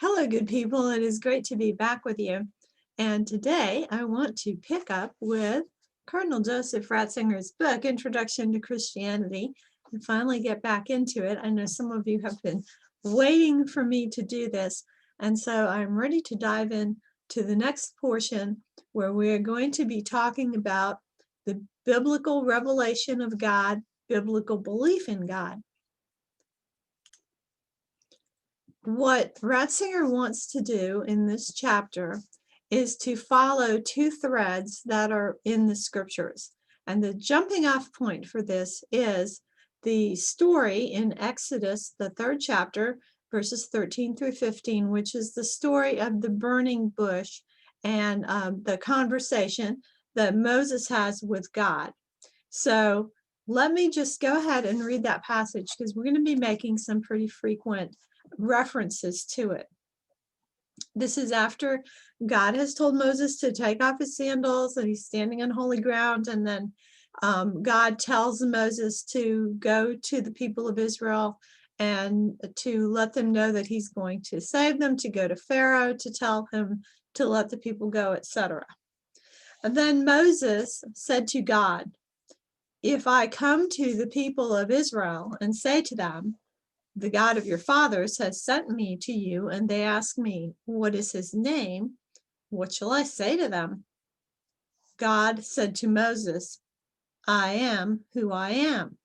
Hello, good people. It is great to be back with you. And today I want to pick up with Cardinal Joseph Ratzinger's book, Introduction to Christianity, and finally get back into it. I know some of you have been waiting for me to do this, and so I'm ready to dive in to the next portion where we are going to be talking about the biblical revelation of God, biblical belief in God. What Ratzinger wants to do in this chapter is to follow two threads that are in the scriptures. And the jumping off point for this is the story in Exodus, the 3rd chapter, verses 13 through 15, which is the story of the burning bush and the conversation that Moses has with God. So let me just go ahead and read that passage because we're going to be making some pretty frequent references to it. This is after God has told Moses to take off his sandals and he's standing on holy ground, and then God tells Moses to go to the people of Israel and to let them know that he's going to save them, to go to Pharaoh, to tell him to let the people go, etc. And then Moses said to God, "If I come to the people of Israel and say to them, the God of your fathers has sent me to you, and they ask me, what is his name? What shall I say to them?" God said to Moses, "I am who I am."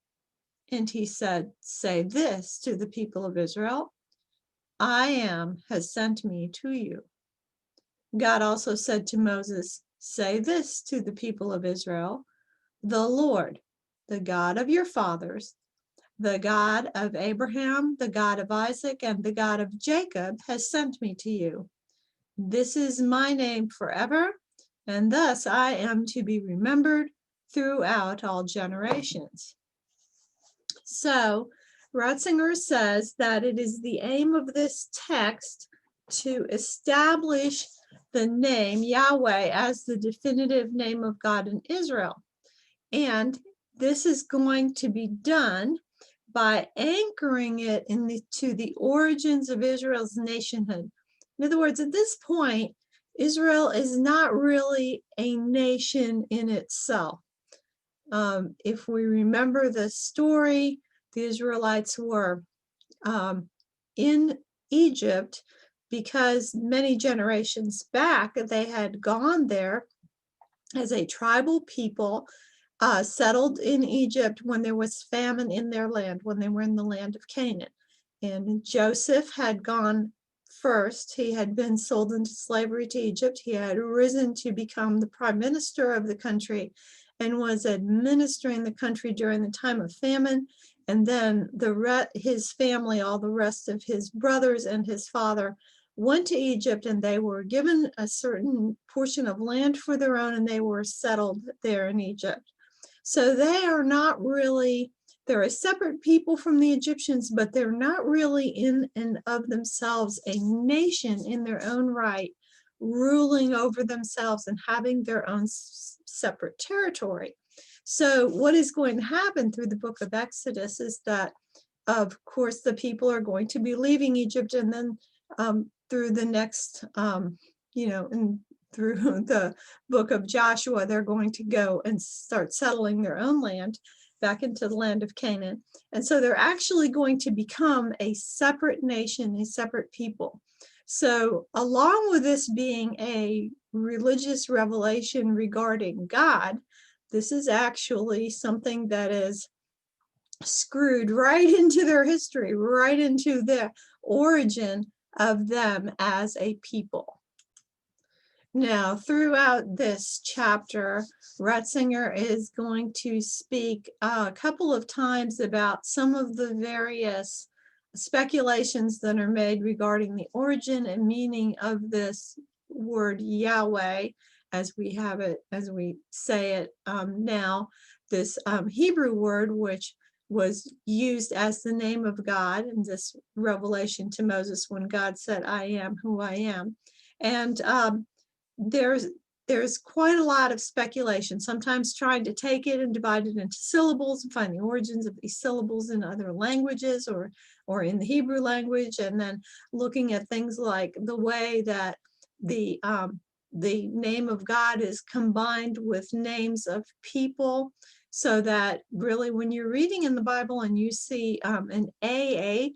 And he said, "Say this to the people of Israel, I am has sent me to you." God also said to Moses, "Say this to the people of Israel, the Lord, the God of your fathers, the God of Abraham, the God of Isaac, and the God of Jacob has sent me to you. This is my name forever, and thus I am to be remembered throughout all generations." So Ratzinger says that it is the aim of this text to establish the name Yahweh as the definitive name of God in Israel. And this is going to be done by anchoring it to the origins of Israel's nationhood. In other words, at this point, Israel is not really a nation in itself. If we remember the story, the Israelites were in Egypt because many generations back they had gone there as a tribal people, settled in Egypt when there was famine in their land, when they were in the land of Canaan. And Joseph had gone first. He had been sold into slavery to Egypt. He had risen to become the prime minister of the country and was administering the country during the time of famine. And then his family, all the rest of his brothers and his father, went to Egypt, and they were given a certain portion of land for their own, and they were settled there in Egypt. So they are not really, they're a separate people from the Egyptians, but they're not really in and of themselves a nation in their own right, ruling over themselves and having their own separate territory. So what is going to happen through the book of Exodus is that, of course, the people are going to be leaving Egypt, and then through the next, and through the book of Joshua, they're going to go and start settling their own land back into the land of Canaan. And so they're actually going to become a separate nation, a separate people. So along with this being a religious revelation regarding God, this is actually something that is screwed right into their history, right into the origin of them as a people. Now, throughout this chapter, Ratzinger is going to speak a couple of times about some of the various speculations that are made regarding the origin and meaning of this word Yahweh, as we have it, as we say it now, this Hebrew word, which was used as the name of God in this revelation to Moses when God said, "I am who I am." And there's quite a lot of speculation, sometimes trying to take it and divide it into syllables and find the origins of these syllables in other languages, or or in the Hebrew language, and then looking at things like the way that the name of God is combined with names of people, so that really when you're reading in the Bible and you see an AH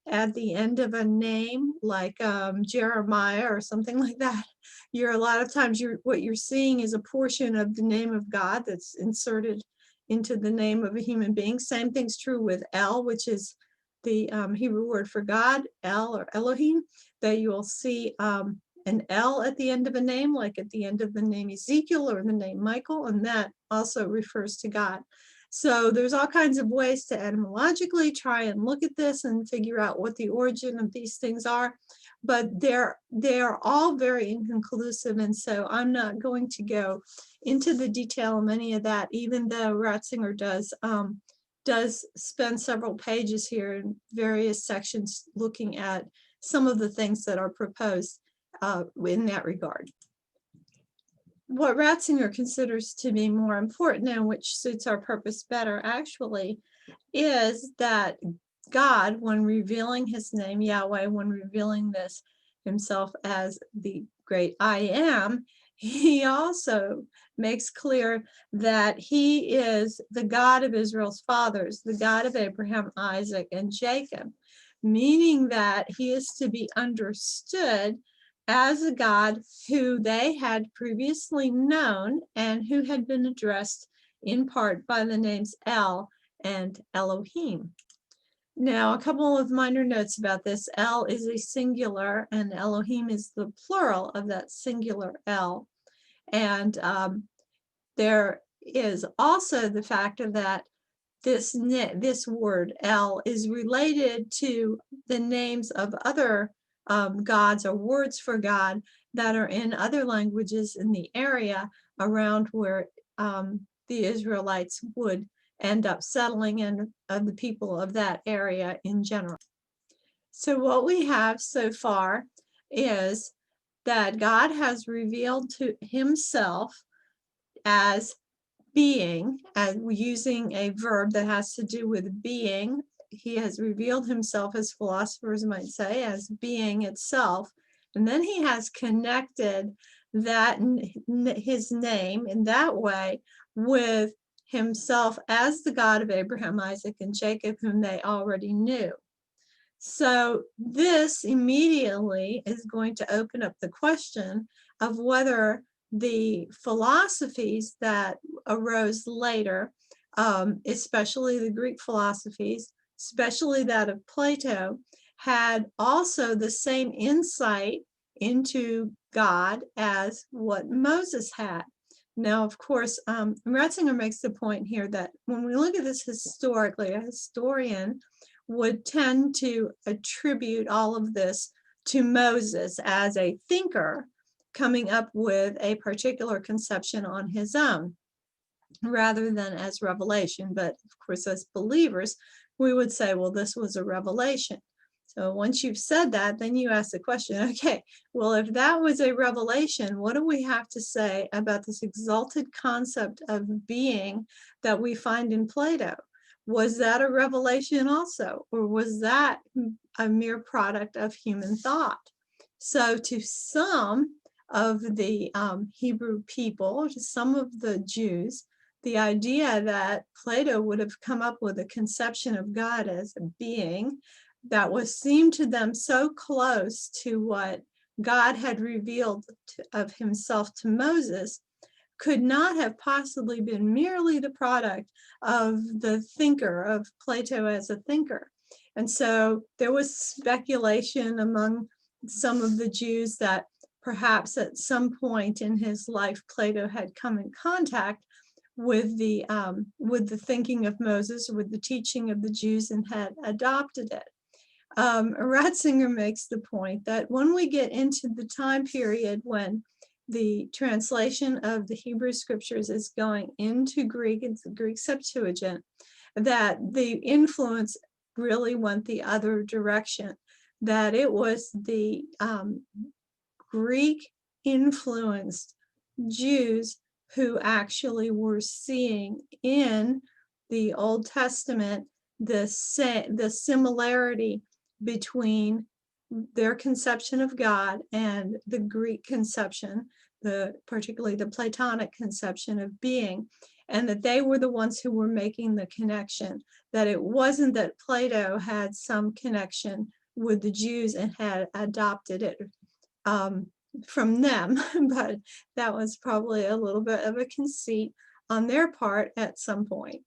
at the end of a name like Jeremiah or something like that, you're a lot of times what you're seeing is a portion of the name of God that's inserted into the name of a human being. Same thing's true with El, which is the Hebrew word for God, El or Elohim, that you'll see an L at the end of a name, like at the end of the name Ezekiel or the name Michael, and that also refers to God. So there's all kinds of ways to etymologically try and look at this and figure out what the origin of these things are, but they're all very inconclusive, and so I'm not going to go into the detail of any of that, even though Ratzinger does spend several pages here in various sections looking at some of the things that are proposed in that regard. What Ratzinger considers to be more important, and which suits our purpose better actually, is that God, when revealing his name, Yahweh, when revealing this himself as the great I am, he also makes clear that he is the God of Israel's fathers, the God of Abraham, Isaac, and Jacob, meaning that he is to be understood as a God who they had previously known and who had been addressed in part by the names El and Elohim. Now, a couple of minor notes about this. El is a singular and Elohim is the plural of that singular El. And there is also the fact of that this word El is related to the names of other gods or words for God that are in other languages in the area around where the Israelites would end up settling, and the people of that area in general. So what we have so far is that God has revealed to himself as being, and using a verb that has to do with being. He has revealed himself, as philosophers might say, as being itself, and then he has connected that his name in that way with himself as the God of Abraham, Isaac, and Jacob, whom they already knew. So this immediately is going to open up the question of whether the philosophies that arose later, especially the Greek philosophies, especially that of Plato, had also the same insight into God as what Moses had. Now, of course, Ratzinger makes the point here that when we look at this historically, a historian would tend to attribute all of this to Moses as a thinker coming up with a particular conception on his own, rather than as revelation. But of course, as believers, we would say, well, this was a revelation. So once you've said that, then you ask the question, okay, well, if that was a revelation, what do we have to say about this exalted concept of being that we find in Plato? Was that a revelation also, or was that a mere product of human thought? So to some of the Hebrew people, to some of the Jews, the idea that Plato would have come up with a conception of God as a being that seemed to them so close to what God had revealed of himself to Moses could not have possibly been merely the product of the thinker, of Plato as a thinker. And so there was speculation among some of the Jews that perhaps at some point in his life, Plato had come in contact with the thinking of Moses, with the teaching of the Jews, and had adopted it. Ratzinger makes the point that when we get into the time period when the translation of the Hebrew scriptures is going into Greek, it's the Greek Septuagint, that the influence really went the other direction, that it was the Greek influenced Jews who actually were seeing in the Old Testament the similarity between their conception of God and the Greek conception, particularly the Platonic conception of being, and that they were the ones who were making the connection, that it wasn't that Plato had some connection with the Jews and had adopted it from them, but that was probably a little bit of a conceit on their part at some point.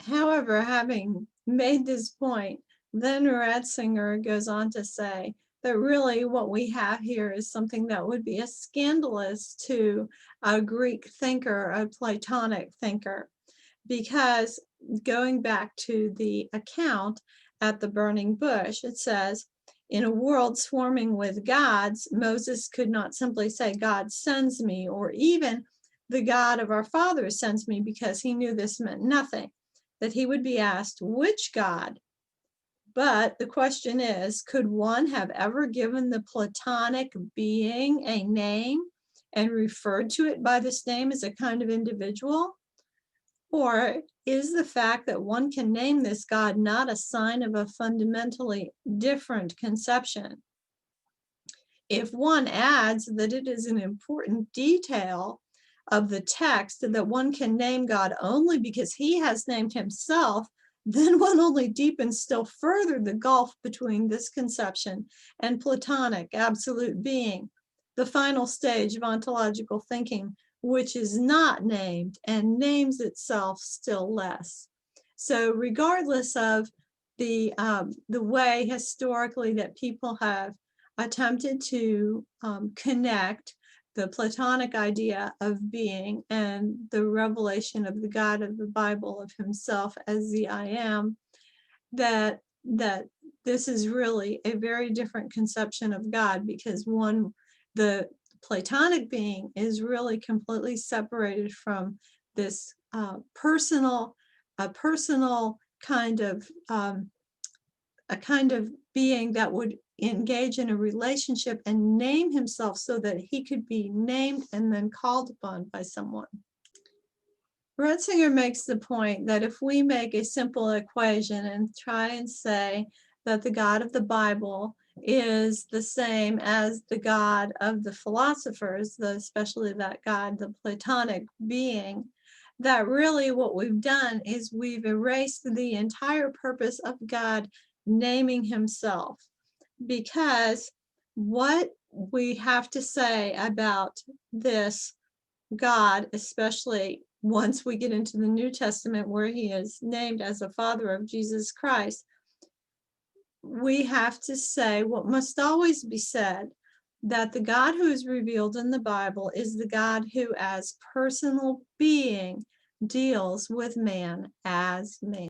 However, having made this point, then Ratzinger goes on to say that really what we have here is something that would be scandalous to a Greek thinker, a Platonic thinker, because going back to the account at the burning bush, it says, in a world swarming with gods, Moses could not simply say, God sends me, or even the God of our fathers sends me, because he knew this meant nothing, that he would be asked, which God? But the question is, could one have ever given the Platonic being a name and referred to it by this name as a kind of individual? Or is the fact that one can name this God not a sign of a fundamentally different conception? If one adds that it is an important detail of the text that one can name God only because he has named himself, then one only deepens still further the gulf between this conception and Platonic absolute being, the final stage of ontological thinking, which is not named and names itself still less. So regardless of the way historically that people have attempted to connect the Platonic idea of being and the revelation of the God of the Bible, of himself as the I am, that this is really a very different conception of God, because the Platonic being is really completely separated from this personal kind of a kind of being that would engage in a relationship and name himself so that he could be named and then called upon by someone. Ratzinger makes the point that if we make a simple equation and try and say that the God of the Bible is the same as the God of the philosophers, especially that God, the Platonic being, that really what we've done is we've erased the entire purpose of God naming himself. Because what we have to say about this God, especially once we get into the New Testament where he is named as the Father of Jesus Christ, we have to say what must always be said, that the God who is revealed in the Bible is the God who, as personal being, deals with man as man.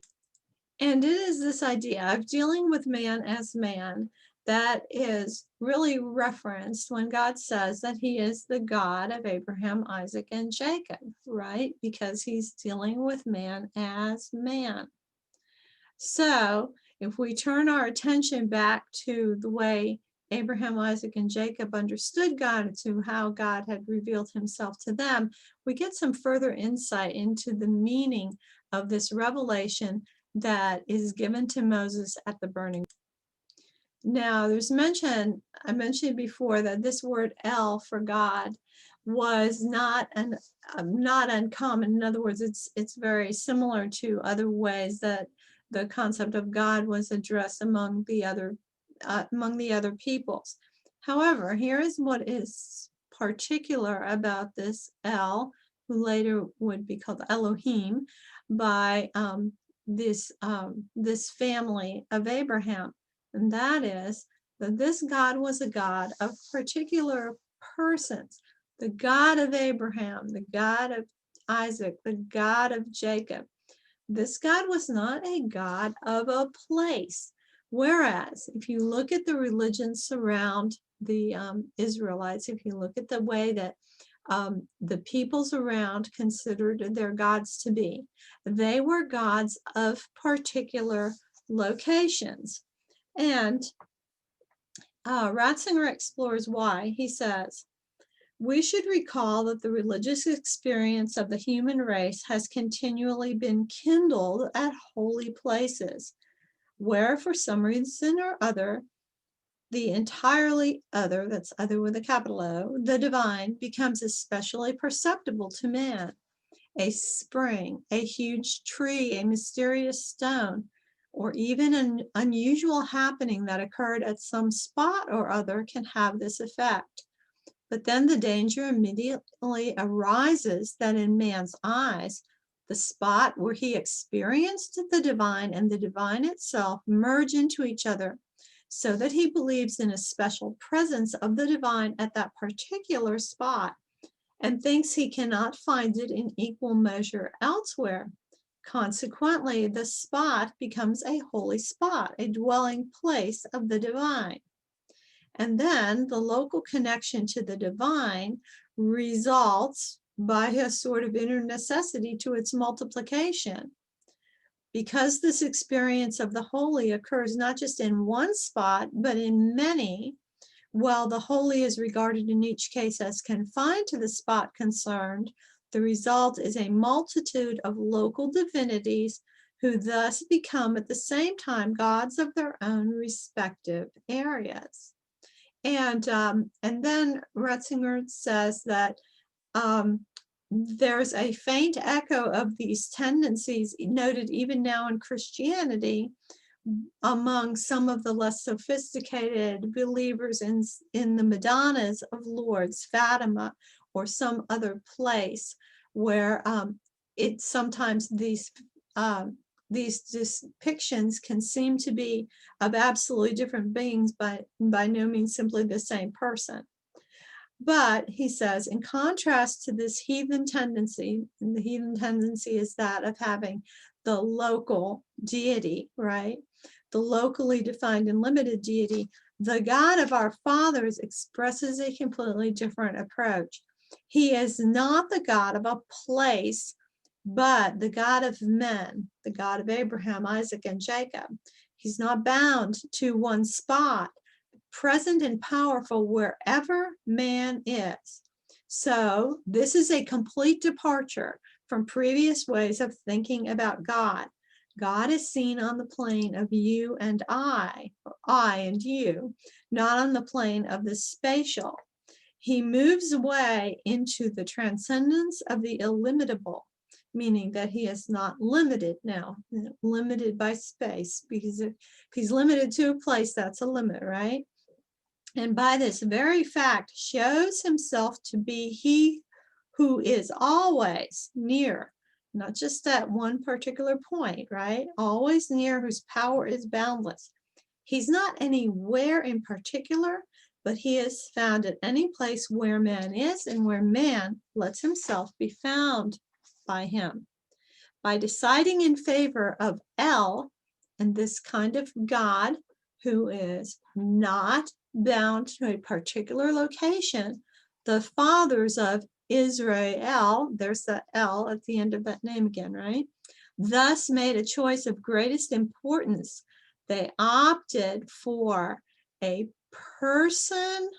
And it is this idea of dealing with man as man that is really referenced when God says that he is the God of Abraham, Isaac, and Jacob, right? Because he's dealing with man as man. So if we turn our attention back to the way Abraham, Isaac, and Jacob understood God, to how God had revealed himself to them, we get some further insight into the meaning of this revelation that is given to Moses at the burning. Now, I mentioned before that this word El for God was not uncommon. In other words, it's very similar to other ways that the concept of God was addressed among the other peoples. However, here is what is particular about this El, who later would be called Elohim by this family of Abraham, and that is that this God was a God of particular persons. The God of Abraham, the God of Isaac, the God of Jacob. This God was not a God of a place. Whereas, if you look at the religions around the Israelites, if you look at the way that the peoples around considered their gods to be, they were gods of particular locations. And Ratzinger explores why. He says, We should recall that the religious experience of the human race has continually been kindled at holy places, where for some reason or other, the entirely other, that's other with a capital O, the divine becomes especially perceptible to man. A spring, a huge tree, a mysterious stone, or even an unusual happening that occurred at some spot or other can have this effect. But then the danger immediately arises that in man's eyes, the spot where he experienced the divine and the divine itself merge into each other, so that he believes in a special presence of the divine at that particular spot and thinks he cannot find it in equal measure elsewhere. Consequently, the spot becomes a holy spot, a dwelling place of the divine. And then the local connection to the divine results by a sort of inner necessity to its multiplication. Because this experience of the holy occurs not just in one spot, but in many, while the holy is regarded in each case as confined to the spot concerned, the result is a multitude of local divinities who thus become at the same time gods of their own respective areas. And then Ratzinger says that there's a faint echo of these tendencies noted even now in Christianity among some of the less sophisticated believers in the Madonnas of Lourdes, Fatima, or some other place where it sometimes these depictions can seem to be of absolutely different beings, but by no means simply the same person. But he says, in contrast to this heathen tendency, and the heathen tendency is that of having the local deity, right? The locally defined and limited deity, the God of our fathers expresses a completely different approach. He is not the God of a place, but the God of men, the God of Abraham, Isaac, and Jacob. He's not bound to one spot, present and powerful wherever man is. So this is a complete departure from previous ways of thinking about God. God is seen on the plane of you and I, or I and you, not on the plane of the spatial. He moves away into the transcendence of the illimitable, meaning that he is not limited now, limited by space, because if he's limited to a place, that's a limit, right? And by this very fact shows himself to be he who is always near, not just at one particular point, right? Always near, whose power is boundless. He's not anywhere in particular, but he is found at any place where man is and where man lets himself be found by him. By deciding in favor of El and this kind of God who is not bound to a particular location, the fathers of Israel, there's the El at the end of that name again, right? Thus made a choice of greatest importance. They opted for a person,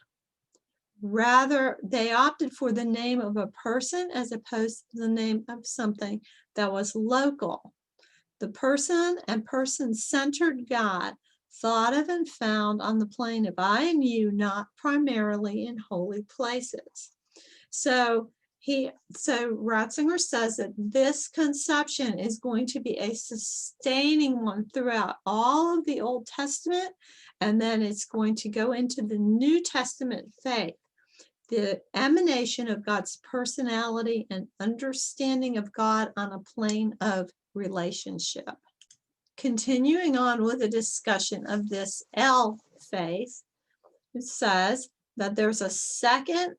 rather, they opted for the name of a person as opposed to the name of something that was local. The person and person-centered God thought of and found on the plane of I and you, not primarily in holy places. So Ratzinger says that this conception is going to be a sustaining one throughout all of the Old Testament, and then it's going to go into the New Testament faith. The emanation of God's personality and understanding of God on a plane of relationship. Continuing on with a discussion of this El faith, it says that there's a second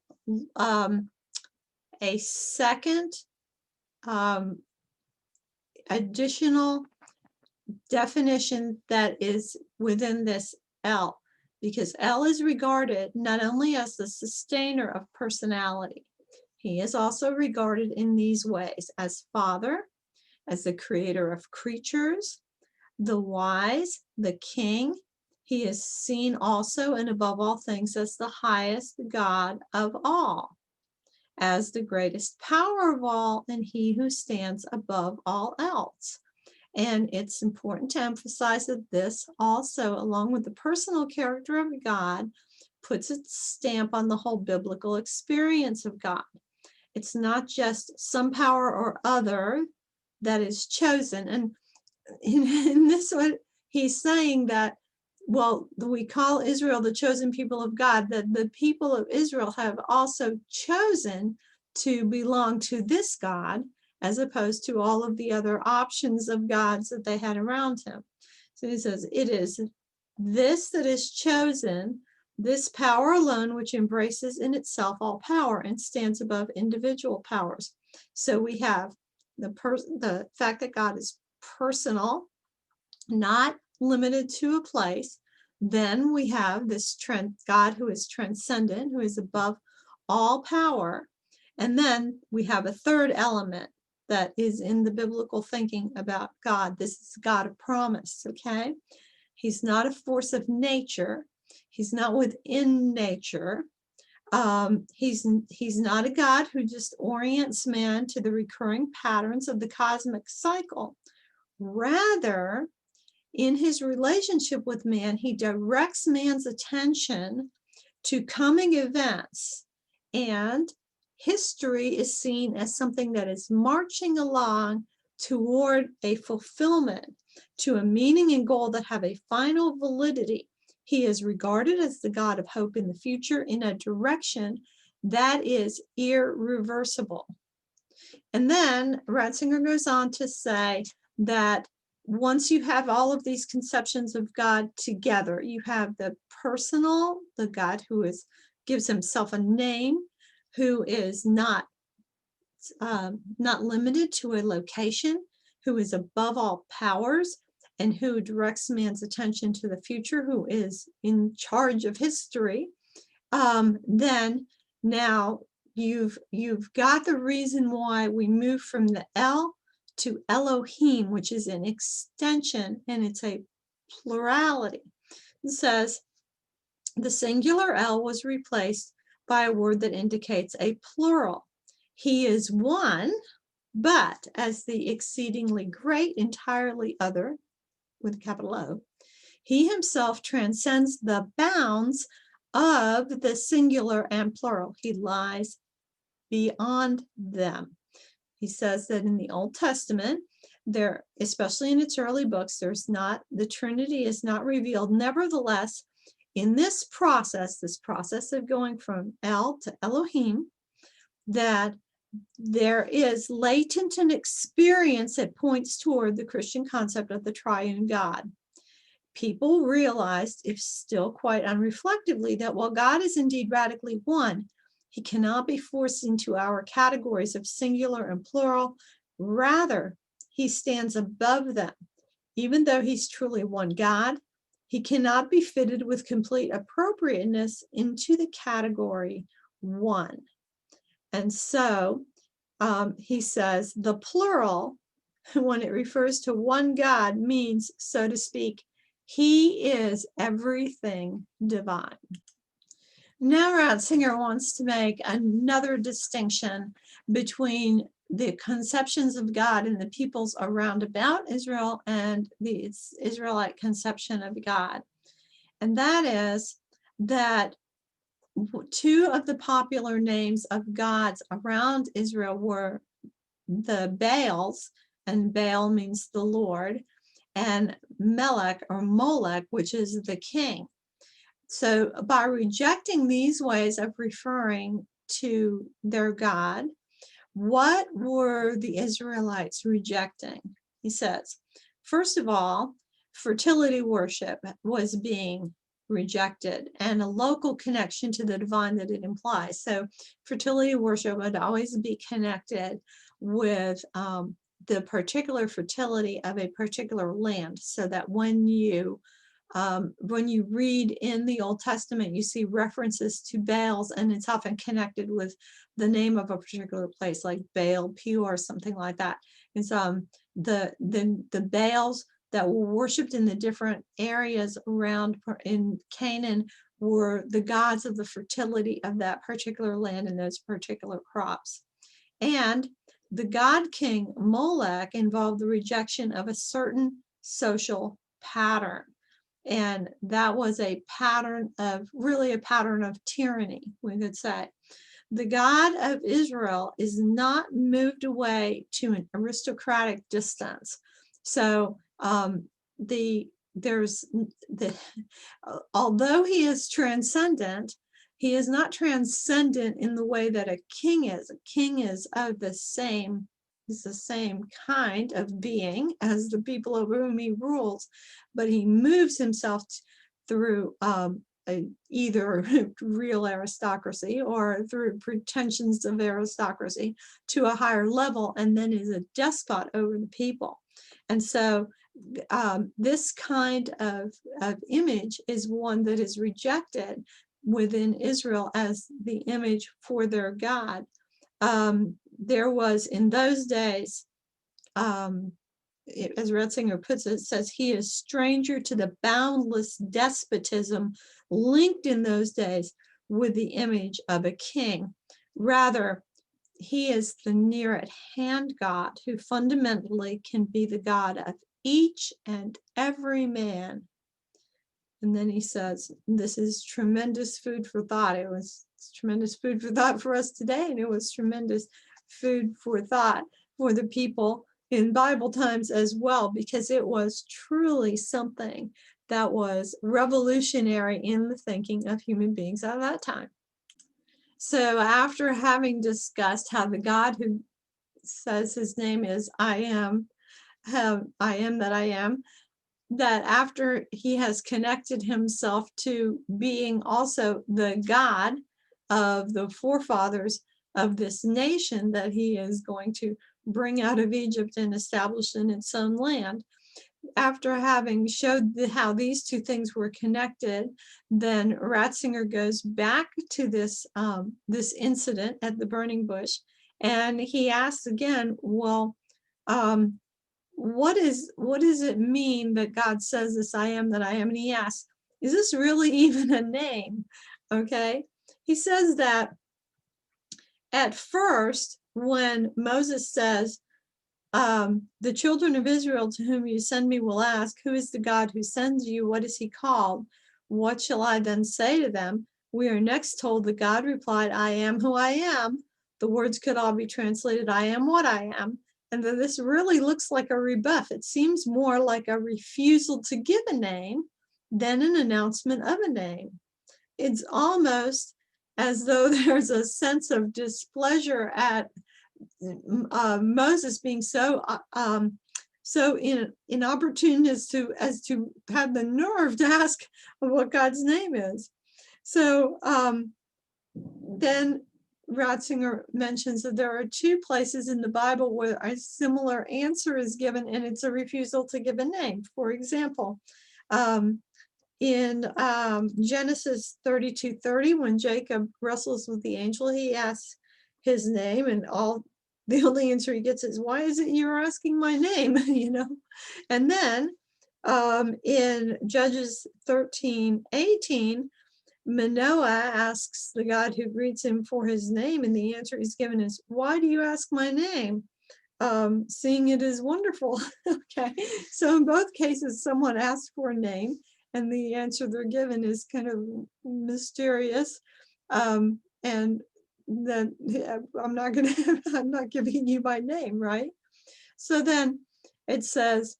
additional definition that is within this El, because El is regarded not only as the sustainer of personality, he is also regarded in these ways: as Father, as the creator of creatures, the wise, the king. He is seen also and above all things as the highest God of all. as the greatest power of all and he who stands above all else. And it's important to emphasize that this also, along with the personal character of God, puts its stamp on the whole biblical experience of God. It's not just some power or other that is chosen. And in this one, he's saying that, well, we call Israel the chosen people of God, that the people of Israel have also chosen to belong to this God, as opposed to all of the other options of gods that they had around him. So he says, it is this that is chosen, this power alone, which embraces in itself all power and stands above individual powers. So we have the fact that God is personal, not limited to a place. Then we have this God who is transcendent, who is above all power. And then we have a third element that is in the biblical thinking about God. This is God of promise, okay? He's not a force of nature. He's not within nature. He's not a God who just orients man to the recurring patterns of the cosmic cycle. Rather, in his relationship with man, he directs man's attention to coming events, and history is seen as something that is marching along toward a fulfillment, to a meaning and goal that have a final validity. He is regarded as the God of hope in the future in a direction that is irreversible. And then Ratzinger goes on to say that once you have all of these conceptions of God together, you have the personal, the God who gives himself a name, who is not limited to a location, who is above all powers, and who directs man's attention to the future, who is in charge of history. Then now you've got the reason why we move from the El to Elohim, which is an extension, and it's a plurality. It says the singular El was replaced by a word that indicates a plural. He is one, but as the exceedingly great, entirely other, with a capital O, he himself transcends the bounds of the singular and plural. He lies beyond them. He says that in the Old Testament, there, especially in its early books, the Trinity is not revealed. Nevertheless, in this process of going from El to Elohim, that there is latent an experience that points toward the Christian concept of the triune God. People realized, if still quite unreflectively, that while God is indeed radically one, he cannot be forced into our categories of singular and plural. Rather, he stands above them. Even though he's truly one God, he cannot be fitted with complete appropriateness into the category one. And so he says the plural, when it refers to one God, means, so to speak, he is everything divine. Now Ratzinger wants to make another distinction between the conceptions of God in the peoples around about Israel and the Israelite conception of God. And that is that two of the popular names of gods around Israel were the Baals, and Baal means the Lord, and Melech or Molech, which is the king. So by rejecting these ways of referring to their God, what were the Israelites rejecting? He says, first of all, fertility worship was being rejected, and a local connection to the divine that it implies. So fertility worship would always be connected with the particular fertility of a particular land, so that when you read in the Old Testament, you see references to Baals, and it's often connected with the name of a particular place, like Baal Peor, something like that. It's the Baals that were worshipped in the different areas around in Canaan were the gods of the fertility of that particular land and those particular crops. And the god king Molech involved the rejection of a certain social pattern. And that was a pattern of, really a pattern of tyranny, we could say. The God of Israel is not moved away to an aristocratic distance. So although he is transcendent, he is not transcendent in the way that a king is. A king is of the same kind of being as the people over whom he rules, but he moves himself through either real aristocracy or through pretensions of aristocracy to a higher level, and then is a despot over the people. And so this kind of image is one that is rejected within Israel as the image for their God. There was in those days, as Ratzinger puts it, says he is stranger to the boundless despotism linked in those days with the image of a king. Rather, he is the near at hand God who fundamentally can be the God of each and every man. And then he says, this is tremendous food for thought. It was tremendous food for thought for us today, and it was tremendous food for thought for the people in Bible times as well, because it was truly something that was revolutionary in the thinking of human beings at that time. So after having discussed how the God who says his name is I am that I am, that after he has connected himself to being also the God of the forefathers of this nation that he is going to bring out of Egypt and establish in its own land, after having showed how these two things were connected, then Ratzinger goes back to this incident at the burning bush, and he asks again, well, what does it mean that God says this I am that I am? And he asks, is this really even a name? Okay, he says that at first, when Moses says, the children of Israel to whom you send me will ask, who is the God who sends you? What is he called? What shall I then say to them? We are next told that God replied, I am who I am. The words could all be translated, I am what I am. And that this really looks like a rebuff. It seems more like a refusal to give a name than an announcement of a name. It's almost as though there's a sense of displeasure at Moses being so inopportune as to have the nerve to ask what God's name is. So then Ratzinger mentions that there are two places in the Bible where a similar answer is given, and it's a refusal to give a name. For example, in Genesis 32:30, when Jacob wrestles with the angel, he asks his name, and the only answer he gets is, why is it you're asking my name? And then in Judges 13:18, Manoah asks the God who greets him for his name, and the answer he's given is, why do you ask my name? Seeing it is wonderful. Okay, so in both cases, someone asks for a name, and the answer they're given is kind of mysterious, and then I'm not giving you my name, right? So then it says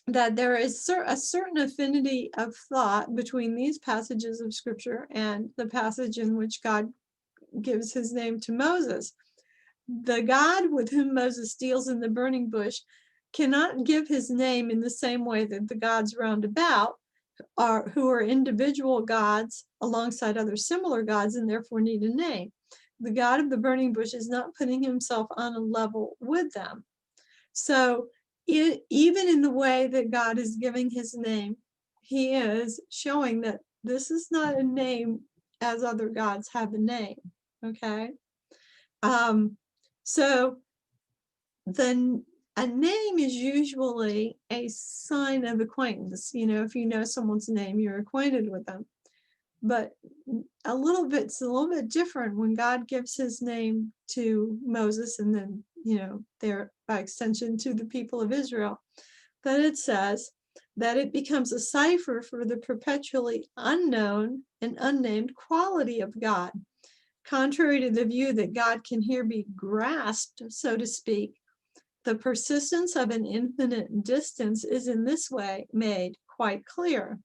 that there is a certain affinity of thought between these passages of scripture and the passage in which God gives his name to Moses. The God with whom Moses deals in the burning bush cannot give his name in the same way that the gods round about who are individual gods alongside other similar gods and therefore need a name. The God of the burning bush is not putting himself on a level with them. So even in the way that God is giving his name, he is showing that this is not a name as other gods have a name. Okay. So then a name is usually a sign of acquaintance. If you know someone's name, you're acquainted with them. but it's a little bit different when God gives his name to Moses and then, there by extension to the people of Israel. That it says that it becomes a cipher for the perpetually unknown and unnamed quality of God. Contrary to the view that God can here be grasped, so to speak, the persistence of an infinite distance is in this way made quite clear.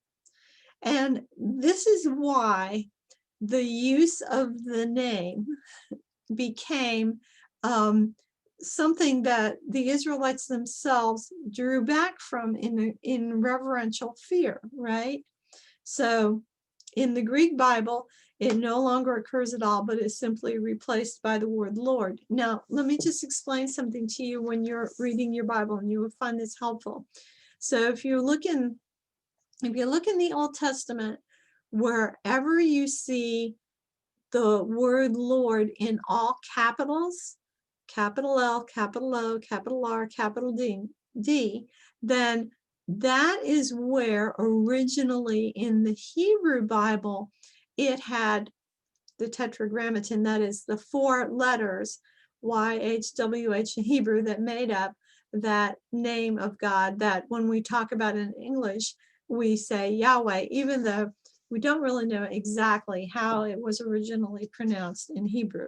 And this is why the use of the name became something that the Israelites themselves drew back from in reverential fear, right? So in the Greek Bible, it no longer occurs at all, but is simply replaced by the word Lord. Now, let me just explain something to you when you're reading your Bible, and you will find this helpful. So if you look in the Old Testament, wherever you see the word Lord in all capitals, capital L, capital O, capital R, capital D, then that is where originally in the Hebrew Bible it had the tetragrammaton, that is the 4 letters YHWH in Hebrew that made up that name of God that when we talk about in English, we say Yahweh, even though we don't really know exactly how it was originally pronounced in Hebrew.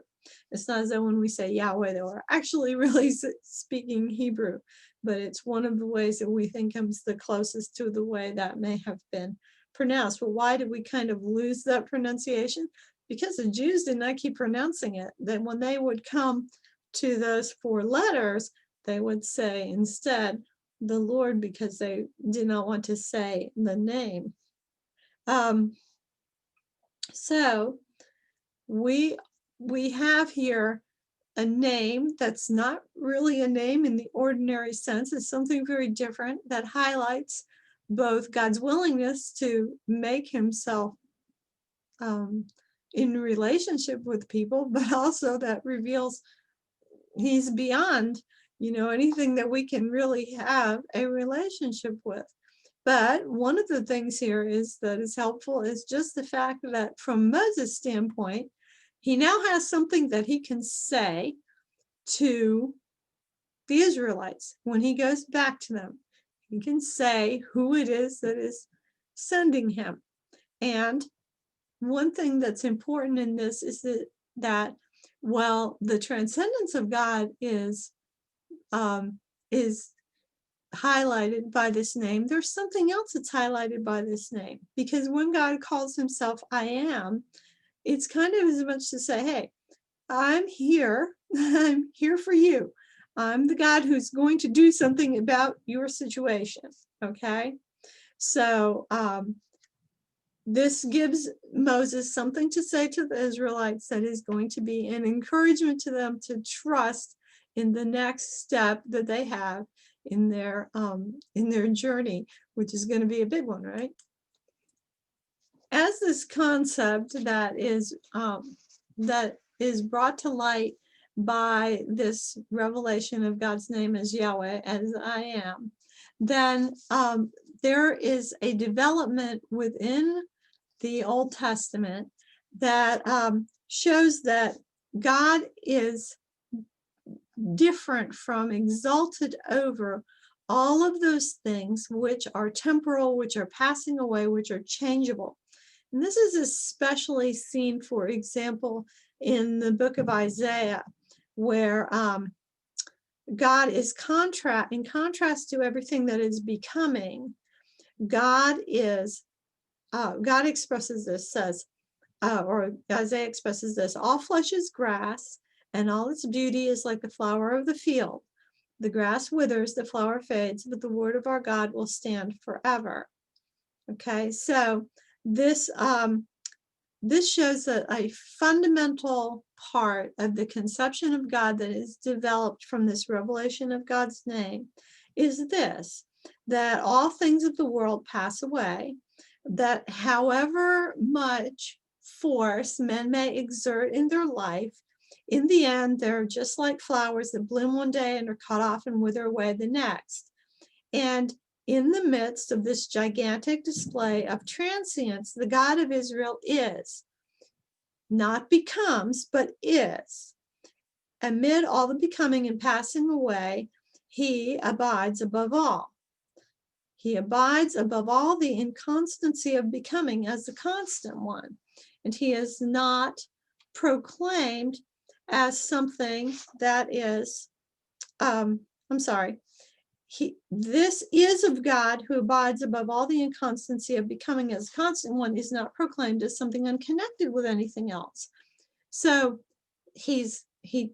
It's not as though when we say Yahweh, that we're actually really speaking Hebrew, but it's one of the ways that we think comes the closest to the way that may have been pronounced. But why did we kind of lose that pronunciation? Because the Jews did not keep pronouncing it. Then when they would come to those 4 letters, they would say instead the Lord, because they did not want to say the name. So we have here a name that's not really a name in the ordinary sense. It's something very different that highlights both God's willingness to make himself in relationship with people, but also that reveals he's beyond, anything that we can really have a relationship with. But one of the things here that is helpful is just the fact that from Moses' standpoint, he now has something that he can say to the Israelites when he goes back to them. He can say who it is that is sending him. And one thing that's important in this is that while the transcendence of God is highlighted by this name, there's something else that's highlighted by this name. Because when God calls himself I am, it's kind of as much to say, hey, I'm here. I'm here for you. I'm the God who's going to do something about your situation. Okay? So this gives Moses something to say to the Israelites that is going to be an encouragement to them to trust in the next step that they have in their journey, which is going to be a big one, right? As this concept that is brought to light by this revelation of God's name as Yahweh, as I am, then there is a development within the Old Testament that shows that God is different from, exalted over all of those things which are temporal, which are passing away, which are changeable. And this is especially seen, for example, in the book of Isaiah, where God is in contrast to everything that is becoming. God expresses this, or Isaiah expresses this: all flesh is grass, and all its beauty is like the flower of the field. The grass withers, the flower fades, but the word of our God will stand forever. Okay, so this shows that a fundamental part of the conception of God that is developed from this revelation of God's name is this: that all things of the world pass away, that however much force men may exert in their life, in the end, they're just like flowers that bloom one day and are cut off and wither away the next. And In the midst of this gigantic display of transience, the God of Israel is, not becomes, but is. Amid all the becoming and passing away, he abides above all. He abides above all the inconstancy of becoming as the constant one. And he is not proclaimed as something that is, this is of God who abides above all the inconstancy of becoming as constant one is not proclaimed as something unconnected with anything else. So he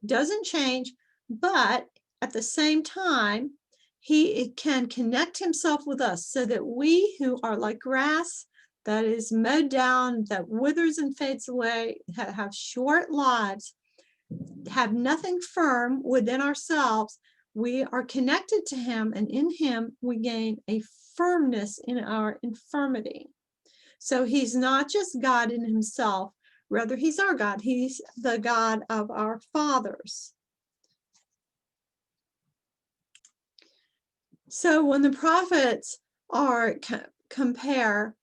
doesn't change, but at the same time, he can connect himself with us so that we who are like grass that is mowed down, that withers and fades away, have short lives, have nothing firm within ourselves, we are connected to him, and in him we gain a firmness in our infirmity. So he's not just God in himself, rather he's our God. He's the God of our fathers. So when the prophets compare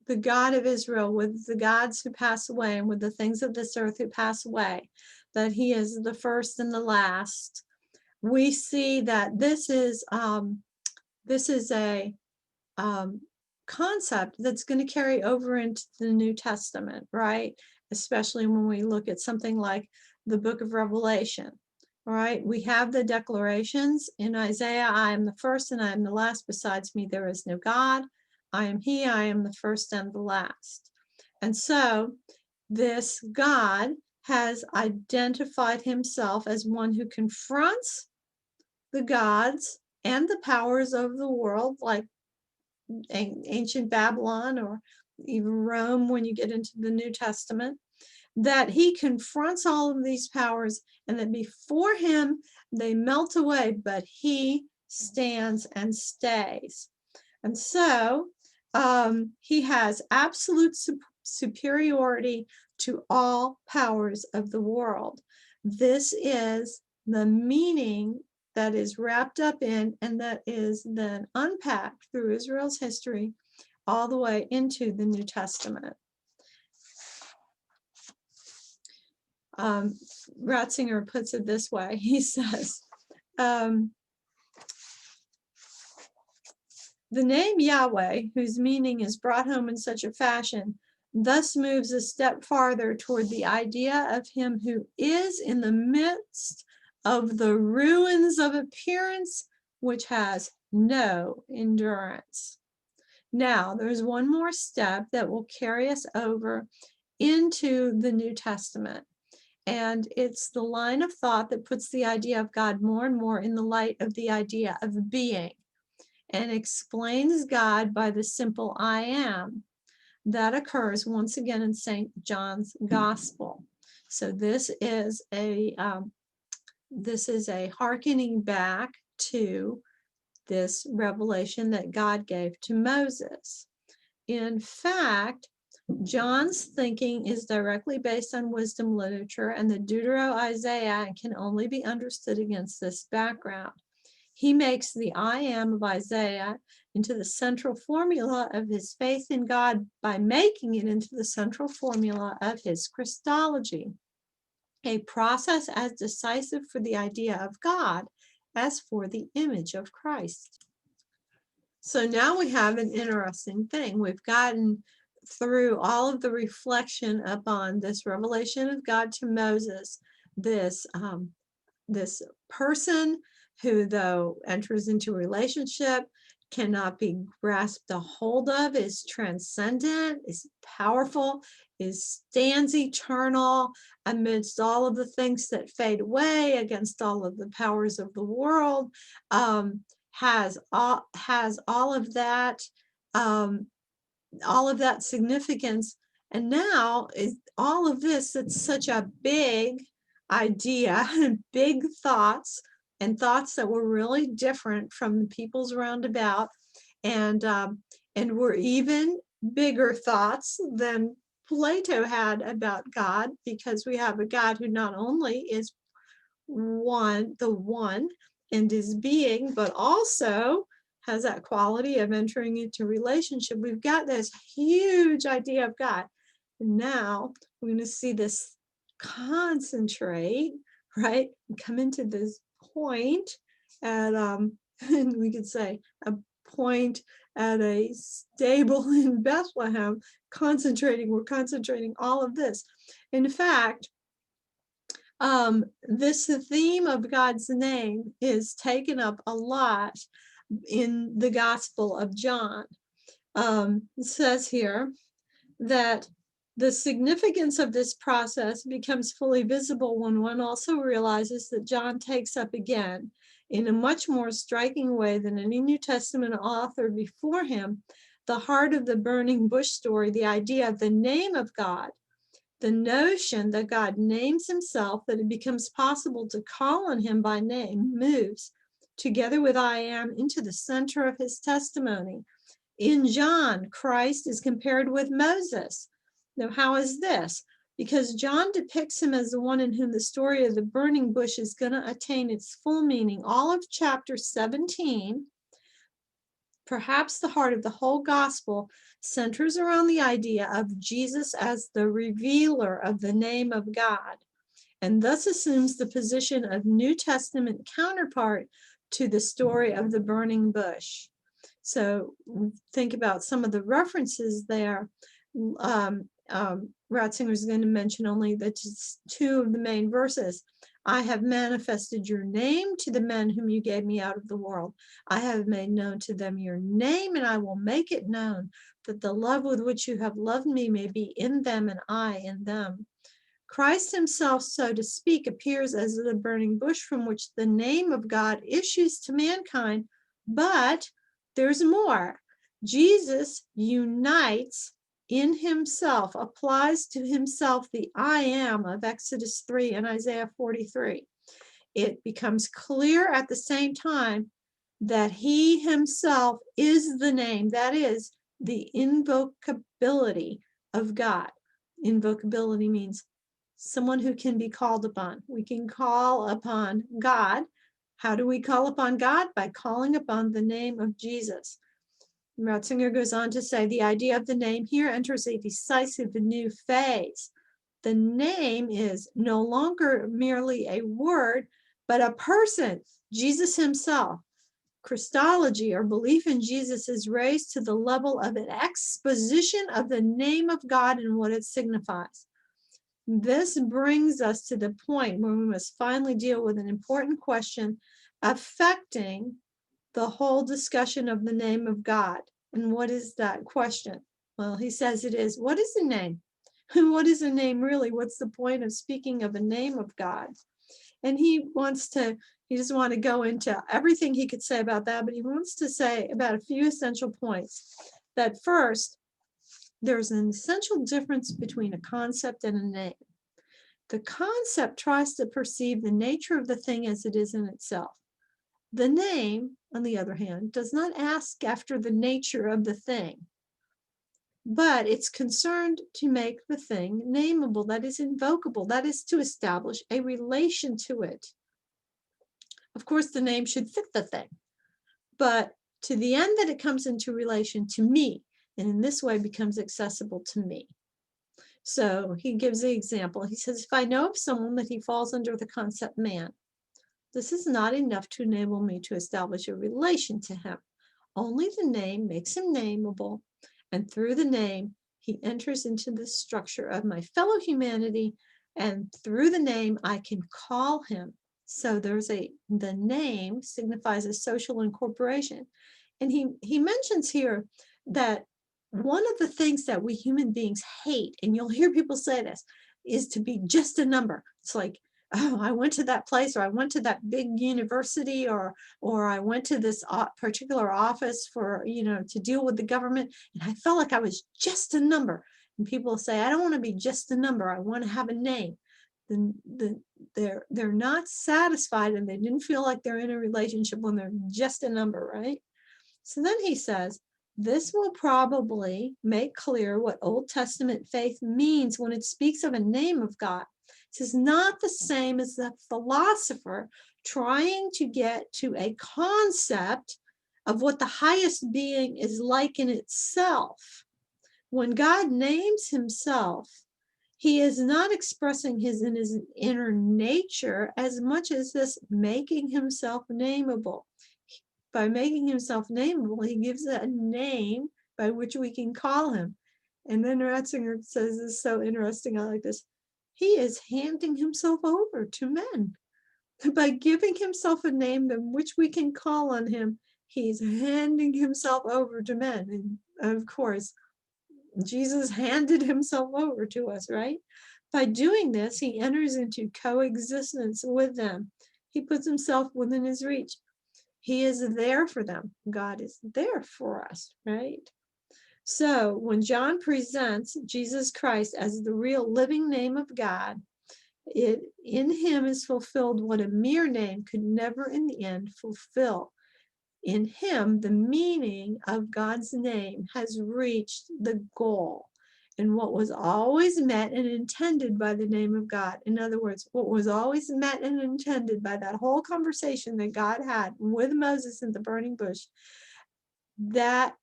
the God of Israel with the gods who pass away and with the things of this earth who pass away, that he is the first and the last, we see that this is a concept that's going to carry over into the New Testament, right? Especially when we look at something like the book of Revelation, right? We have the declarations in Isaiah, I am the first and I am the last, besides me there is no God. I am he, I am the first and the last. And so this God has identified himself as one who confronts the gods and the powers of the world, like ancient Babylon or even Rome when you get into the New Testament, that he confronts all of these powers and that before him they melt away, but he stands and stays. And so he has absolute superiority to all powers of the world. This is the meaning that is wrapped up in and that is then unpacked through Israel's history all the way into the New Testament. Ratzinger puts it this way. He says, the name Yahweh, whose meaning is brought home in such a fashion, thus moves a step farther toward the idea of him who is in the midst of the ruins of appearance, which has no endurance. Now, there's one more step that will carry us over into the New Testament. And it's the line of thought that puts the idea of God more and more in the light of the idea of being and explains God by the simple I am that occurs once again in St. John's Gospel. So this is a hearkening back to this revelation that God gave to Moses. In fact, John's thinking is directly based on wisdom literature and the Deutero-Isaiah and can only be understood against this background. He makes the I am of Isaiah into the central formula of his faith in God by making it into the central formula of his Christology, a process as decisive for the idea of God as for the image of Christ. So now we have an interesting thing. We've gotten through all of the reflection upon this revelation of God to Moses, this person who, though enters into a relationship, cannot be grasped a hold of, is transcendent, is powerful, stands eternal amidst all of the things that fade away, against all of the powers of the world, has all of that significance. And now is all of this, it's such a big idea and big thoughts, and thoughts that were really different from the peoples around about, and were even bigger thoughts than Plato had about God, because we have a God who not only is the one and is being, but also has that quality of entering into relationship. We've got this huge idea of God. And now we're going to see this concentrate, right? And come into this point at, and we could say a point at a stable in Bethlehem, we're concentrating all of this. In fact, this theme of God's name is taken up a lot in the Gospel of John. It says here that the significance of this process becomes fully visible when one also realizes that John takes up again, in a much more striking way than any New Testament author before him, the heart of the burning bush story, the idea of the name of God. The notion that God names himself, that it becomes possible to call on him by name, moves, together with I am, into the center of his testimony. In John, Christ is compared with Moses. Now, how is this? Because John depicts him as the one in whom the story of the burning bush is going to attain its full meaning. All of chapter 17, perhaps the heart of the whole gospel, centers around the idea of Jesus as the revealer of the name of God, and thus assumes the position of New Testament counterpart to the story of the burning bush. So think about some of the references there. Ratzinger is going to mention only two of the main verses. I have manifested your name to the men whom you gave me out of the world. I have made known to them your name, and I will make it known, that the love with which you have loved me may be in them and I in them. Christ himself, so to speak, appears as the burning bush from which the name of God issues to mankind, but there's more. Jesus unites in himself, applies to himself the I am of Exodus 3 and Isaiah 43. It becomes clear at the same time that he himself is the name, that is, the invocability of God. Invocability means someone who can be called upon. We can call upon God. How do we call upon God? By calling upon the name of Jesus. Ratzinger goes on to say, the idea of the name here enters a decisive new phase. The name is no longer merely a word, but a person, Jesus himself. Christology, or belief in Jesus, is raised to the level of an exposition of the name of God and what it signifies. This brings us to the point where we must finally deal with an important question affecting the whole discussion of the name of God. And what is that question? Well, he says it is, what is the name? And what is a name really? What's the point of speaking of a name of God? And he doesn't want to go into everything he could say about that, but he wants to say about a few essential points. That first, there's an essential difference between a concept and a name. The concept tries to perceive the nature of the thing as it is in itself. The name, on the other hand, does not ask after the nature of the thing, but it's concerned to make the thing nameable, that is invocable, that is to establish a relation to it. Of course, the name should fit the thing, but to the end that it comes into relation to me, and in this way becomes accessible to me. So he gives the example. He says, if I know of someone that he falls under the concept man, this is not enough to enable me to establish a relation to him. Only the name makes him nameable, and through the name, he enters into the structure of my fellow humanity, and through the name, I can call him. So the name signifies a social incorporation. And he mentions here that one of the things that we human beings hate, and you'll hear people say this, is to be just a number. It's like, oh, I went to that place, or I went to that big university, or I went to this particular office for, to deal with the government, and I felt like I was just a number. And people say, I don't want to be just a number. I want to have a name. Then they're not satisfied, and they didn't feel like they're in a relationship when they're just a number, right? So then he says, this will probably make clear what Old Testament faith means when it speaks of a name of God. This is not the same as the philosopher trying to get to a concept of what the highest being is like in itself. When God names himself, he is not expressing his inner nature as much as this making himself nameable. By making himself nameable, he gives a name by which we can call him. And then Ratzinger says, this is so interesting, I like this. He is handing himself over to men. By giving himself a name in which we can call on him, he's handing himself over to men. And of course, Jesus handed himself over to us, right? By doing this, he enters into coexistence with them. He puts himself within his reach. He is there for them. God is there for us, right? So when John presents Jesus Christ as the real living name of God, in him is fulfilled what a mere name could never in the end fulfill. In him, the meaning of God's name has reached the goal. And what was always meant and intended by the name of God. In other words, what was always meant and intended by that whole conversation that God had with Moses in the burning bush, that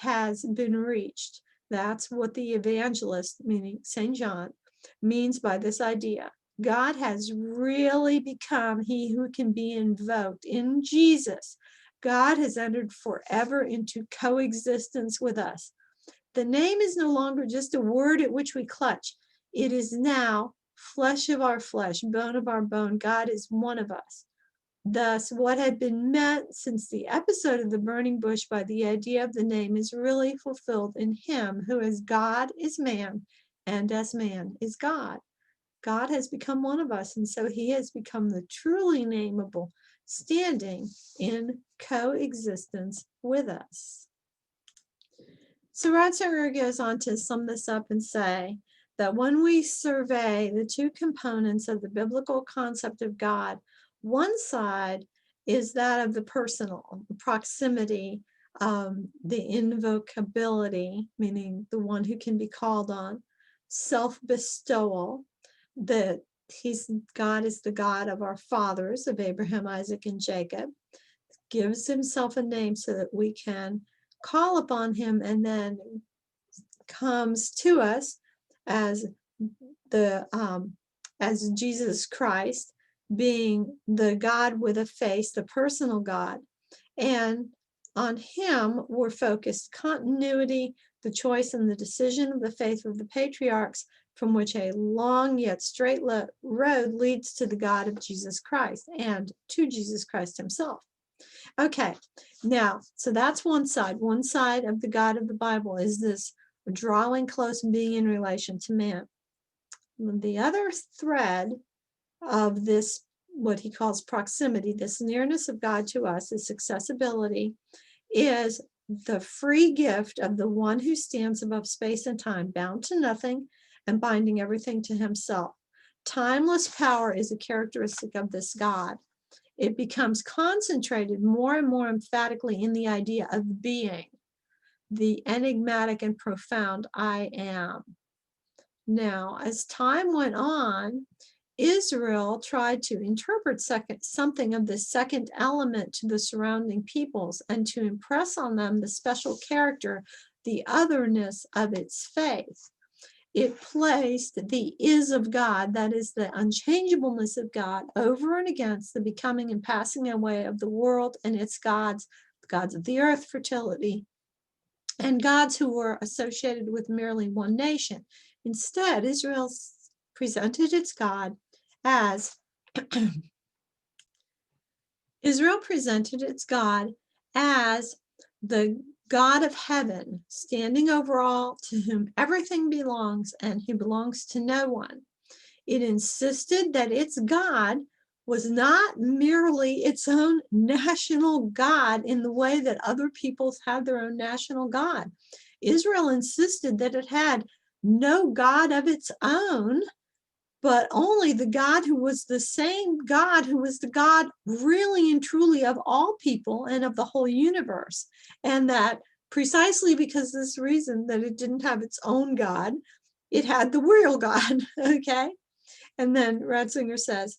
has been reached. That's what the evangelist, meaning St. John, means by this idea. God has really become he who can be invoked. In Jesus, God has entered forever into coexistence with us. The name is no longer just a word at which we clutch. It is now flesh of our flesh, bone of our bone. God is one of us. Thus, what had been meant since the episode of the burning bush by the idea of the name is really fulfilled in him who as God is man and as man is God. God has become one of us, and so he has become the truly nameable, standing in coexistence with us. So Ratzinger goes on to sum this up and say that when we survey the two components of the biblical concept of God, one side is that of the personal, the proximity, the invocability, meaning the one who can be called on, self-bestowal, that God is the God of our fathers, of Abraham, Isaac, and Jacob, gives himself a name so that we can call upon him, and then comes to us as as Jesus Christ, being the God with a face, the personal God. And on him we're focused continuity, the choice and the decision of the faith of the patriarchs, from which a long yet straight road leads to the God of Jesus Christ and to Jesus Christ himself. Okay, now, so that's one side. One side of the God of the Bible is this drawing close and being in relation to man. The other thread of this, what he calls proximity, this nearness of God to us, this accessibility, is the free gift of the one who stands above space and time, bound to nothing and binding everything to himself. Timeless power is a characteristic of this God. It becomes concentrated more and more emphatically in the idea of being, the enigmatic and profound I am. Now, as time went on, Israel tried to interpret something of the second element to the surrounding peoples and to impress on them the special character, the otherness of its faith. It placed the is of God, that is the unchangeableness of God, over and against the becoming and passing away of the world and its gods, the gods of the earth, fertility, and gods who were associated with merely one nation. Instead, Israel presented its God as the God of heaven, standing over all, to whom everything belongs and who belongs to no one. It insisted that its God was not merely its own national God in the way that other peoples have their own national God. Israel insisted that it had no God of its own, but only the God who was the same God who was the God really and truly of all people and of the whole universe. And that precisely because of this reason that it didn't have its own God, it had the real God, okay? And then Ratzinger says,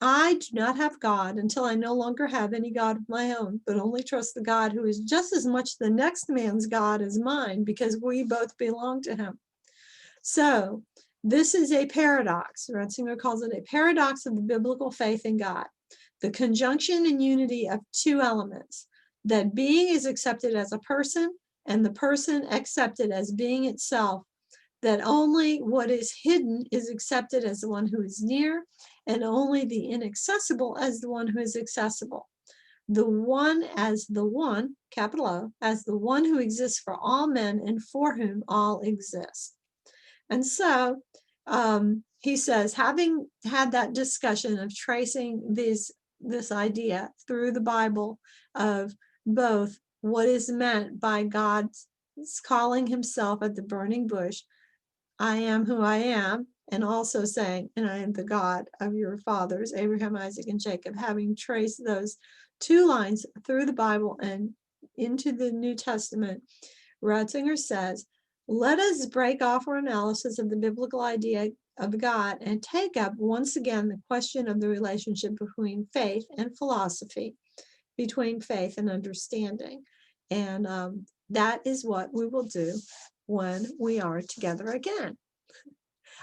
I do not have God until I no longer have any God of my own, but only trust the God who is just as much the next man's God as mine, because we both belong to him. So this is a paradox. Ratzinger calls it a paradox of the biblical faith in God. The conjunction and unity of two elements, that being is accepted as a person and the person accepted as being itself, that only what is hidden is accepted as the one who is near, and only the inaccessible as the one who is accessible. The one as the one, capital O, as the one who exists for all men and for whom all exist. And so he says, having had that discussion of tracing this idea through the Bible of both what is meant by God's calling himself at the burning bush, I am who I am, and also saying, and I am the God of your fathers, Abraham, Isaac, and Jacob, having traced those two lines through the Bible and into the New Testament, Ratzinger says, let us break off our analysis of the biblical idea of God and take up once again the question of the relationship between faith and philosophy, between faith and understanding. And that is what we will do when we are together again.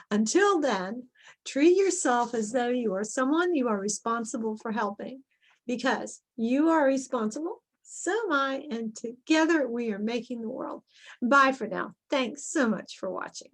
Until then, treat yourself as though you are someone you are responsible for helping, because you are responsible, so am I, and together we are making the world. Bye for now. Thanks so much for watching.